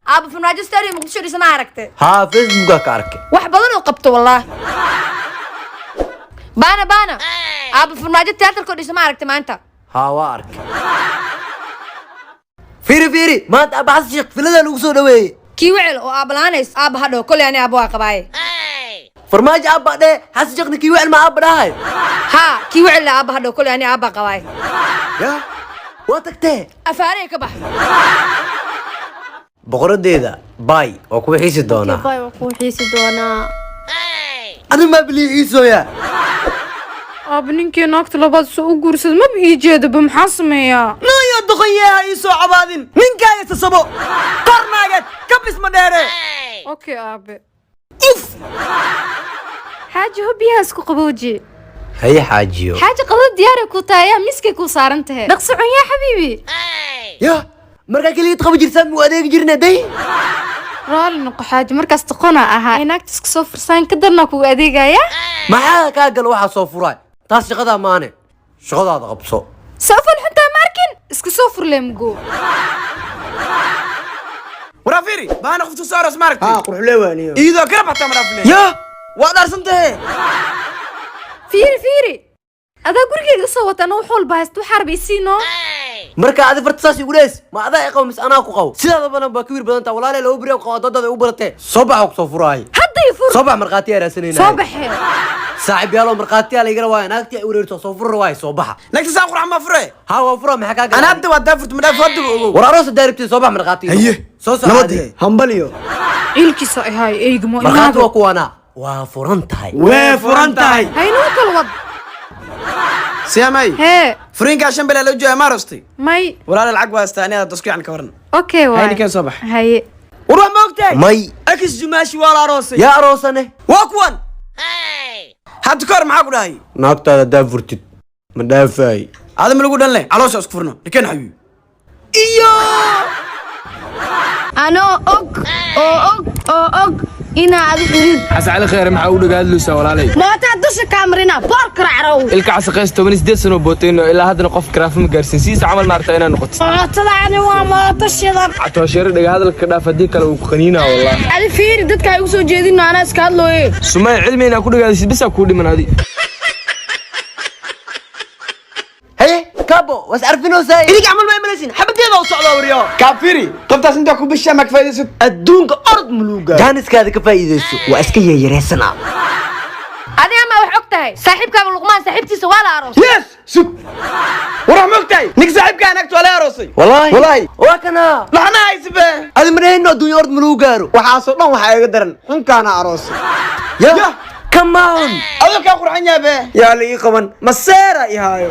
ابو فرماجو ستوري مقدشو دي سما عركته ها فيسبوك كارك wax badan oo qabto wallaah baana ابو فرماجو تياتر ko dhisma aragtay maanta ها وارك فيري ما انت ابو حسن شيخ فيلada lagu soo dhaweeyay kii wicil oo aabalaanays aab hadho kulli ani aab waa qabaay farmaajo aab dhee xasan sheekh kii wicil ma aab dhahay ha kii wicil aab hadho kulli ani aab qabaay ya waa tagtee afaarey ka bax boqoradeeda bay oo ku xiisi doona bay oo ku xiisi doona adi ma biliisoya abninkii naagta labaad soo guursad ma biijeedo maxaa sameeyaa naya doqoyaha isoo cabaadin ninkaaga tasabo qarnaaga kabis ma dheere okay aabe uf xaaji hubiyaas ku qabooji hay xaajiyo xaaji qadad diyaar ku taaya miskay ku saaran tahay dhaqsocon yaa xabiibi ya marka kaliya qabo jirsan mu adeeg jirnaday raali noqo xaaji markaas taqona ahaa inaagta iska soo fursan ka darna ku adeegaya maxaa ka gal waxa soo furay taas shaqada maane shaqadaada qabso safal xunta markin iska soo furleemgo ورافيري بانا خفتو صار اسمارك qurux leewaaniyo ايدو كرب حتى مرافلي ya waa darsantahay fiiri adaa gurigeyga soo wata noo xool baasto xarbiisiino marka aad fartaas igu lees ma adaa ay qowmis anaa ku qaw sidaada badan ba kibir badan ta walaalahay loo bariyo qaw dadada u baratay soo bax soo furaay hadda fur soo bax marqaati ay raasanayna soo baxee saaxib yaalo marqaati ay igala waayeen agti ay wareerto soo fur waay soo baxa نكتي ساق رحمه فري ha waa fura maxaa ka انا انت ودافرت مدافع ودو waraaro daaribti soo bax marqaati haye soo saacadii hambaliyo ilkiisa ay eegmo marqaati waa kuwana waa furan tahay وفرنتاي hayno kala wad سيامي هي فرينك عشان بلا لو جاي مارستي ماي ولا العقب استاني هذا تسكي عن كورن اوكي واي هاي كان صباح هاي وروح موقتي may اكس جماشي ولا روسي yaa aroosane واكوان حد كور معاك ولاي naagtaada daafurtid ma dhaafay هذا من الوجود لنا على اساس كفرنا لكن حبيبي أنا أوك إنا عاد فريد حس على خير مع أولاد قال له سوالف علي ما تعدش كامرنا بارك رعرو الكعس قيس 8 سنة بوتين إلا هذا نقف كراف مقرسين سيس عمل مرتين نقط طلعني وما تشيضر عتوشير دق هذا الكراف ديك لو خنينا والله عاد فيري دتك هيوسو جيدين أنا اسكاد له إيه سمع علمي أنا كل قال بس أكون من هذه haye kabo was arfino say إليك عمل ما يملسين حبتي هذا وصعد وريا كافيري طب تاس انت كوب الشامك فايدة adduunka orod muluuga jaaniskaada ka faa'iideyso waa iska yeeyareysana adiga ma wax og tahay saaxiibkaaga luqmaan saaxiibtiisa waa la aroos يس سوب وروح موقتي نك صاحب كانك ولا روسي wallahi والله waa kana لحنا هاي سبه adi marayno adduunya orod muluu gaaro waxaasoo dhan waxaa iga daran xunkaana aroosay ya ya come on adoo kaa qurxan yahay be yaa la ii qaban maseera i haayo